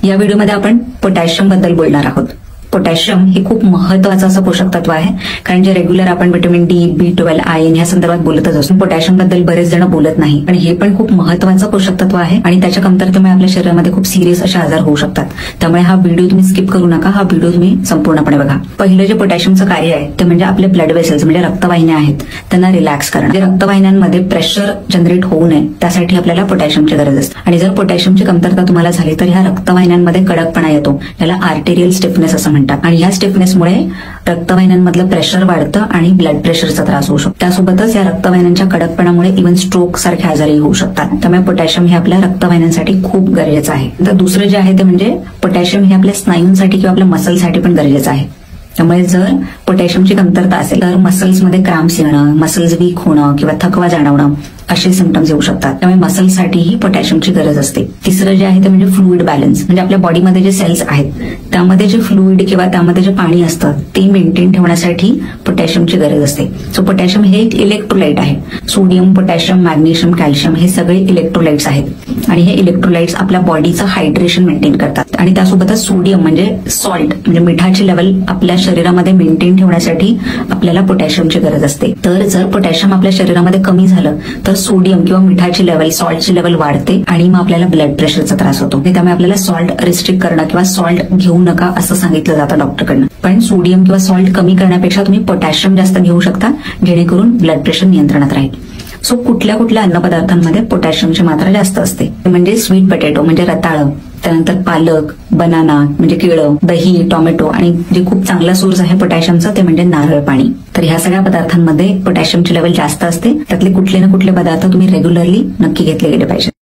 या व्हिडिओमध्ये आपण पोटॅशियम बद्दल बोलणार आहोत. पोटॅशियम हे खूप महत्वाचं असं पोषक तत्व आहे, कारण जे रेग्युलर आपण व्हिटॅमिन डी, B12, आयर्न या संदर्भात बोलतच असतो. पोटॅशियम बद्दल बरेच जण बोलत नाही, पण हे पण खूप महत्वाचं पोषक तत्व आहे आणि त्याच्या कमतरतेमुळे आपल्या शरीरामध्ये खूप सिरियस असे आजार होऊ शकतात. त्यामुळे हा व्हिडिओ तुम्ही स्किप करू नका, हा व्हिडिओ तुम्ही संपूर्णपणे बघा. पहिलं जे पोटॅशियमचं कार्य आहे ते म्हणजे आपले ब्लड वेसल्स म्हणजे रक्तवाहिन्या आहेत त्यांना रिलॅक्स करणं. रक्तवाहिन्यांमध्ये प्रेशर जनरेट होऊ नये त्यासाठी आपल्याला पोटॅशियमची गरज असते. आणि जर पोटॅशियमची कमतरता तुम्हाला झाली तर ह्या रक्तवाहिन्यांमध्ये कडकपणा येतो, याला आर्टेरियल स्टिफनेस असं म्हणतात. आणि या स्टिफनेसमुळे रक्तवाहिन्यांमधलं प्रेशर वाढतं आणि ब्लड प्रेशरचा त्रास होऊ शकतो. त्यासोबतच या रक्तवाहिन्यांच्या कडकपणामुळे इव्हन स्ट्रोक सारखे आजारही होऊ शकतात. त्यामुळे पोटॅशियम हे आपल्या रक्तवाहिन्यांसाठी खूप गरजेचं आहे. तर दुसरं जे आहे ते म्हणजे पोटॅशियम हे आपल्या स्नायूंसाठी किंवा आपल्या मसलसाठी पण गरजेचं आहे. त्यामुळे जर पोटॅशियमची कमतरता असेल तर मसल्समध्ये क्रॅम्प्स येणं, मसल्स वीक होणं किंवा थकवा जाणवणं असे सिम्पटम्स येऊ शकतात. त्यामुळे मसलसाठीही पोटॅशियमची गरज असते. तिसरं जे आहे ते म्हणजे फ्लुइड बॅलन्स, म्हणजे आपल्या बॉडीमध्ये जे सेल्स आहेत त्यामध्ये जे फ्लुइड किंवा त्यामध्ये जे पाणी असतं ते मेंटेन ठेवण्यासाठी पोटॅशियमची गरज असते. सो पोटॅशियम हे एक इलेक्ट्रोलाइट आहे. सोडियम, पोटॅशियम, मॅग्नेशियम, कॅल्शियम हे सगळे इलेक्ट्रोलाइट्स आहेत आणि हे इलेक्ट्रोलाइट्स आपल्या बॉडीचं हायड्रेशन मेंटेन करतात. आणि त्यासोबतच सोडियम म्हणजे सॉल्ट म्हणजे मिठाची लेवल आपल्या शरीरामध्ये मेंटेन ठेवण्यासाठी आपल्याला पोटॅशियमची गरज असते. तर जर पोटॅशियम आपल्या शरीरामध्ये कमी झालं तर सोडियम किंवा मिठाची लेवल, सॉल्टची लेवल वाढते आणि मग आपल्याला ब्लड प्रेशरचा त्रास होतो. त्यामुळे आपल्याला सॉल्ट रिस्ट्रिक्ट करणं किंवा सॉल्ट घेऊ नका असं सांगितलं जातं डॉक्टरकडनं. पण सोडियम किंवा सॉल्ट कमी करण्यापेक्षा तुम्ही पोटॅशियम जास्त घेऊ शकता, जेणेकरून ब्लड प्रेशर नियंत्रणात राहील. सो कुठल्या कुठल्या अन्नपदार्थांमध्ये पोटॅशियमची मात्रा जास्त असते म्हणजे स्वीट पोटॅटो म्हणजे रताळं, त्यानंतर पालक, बनाना म्हणजे केळं, दही, टोमॅटो आणि जे खूप चांगला सोर्स आहे पोटॅशियमचा ते म्हणजे नारळ पाणी. तर ह्या सगळ्या पदार्थांमध्ये पोटॅशियमची लेवल जास्त असते. त्यातले कुठले ना कुठले पदार्थ तुम्ही रेग्युलरली नक्की घेतले गेले पाहिजे.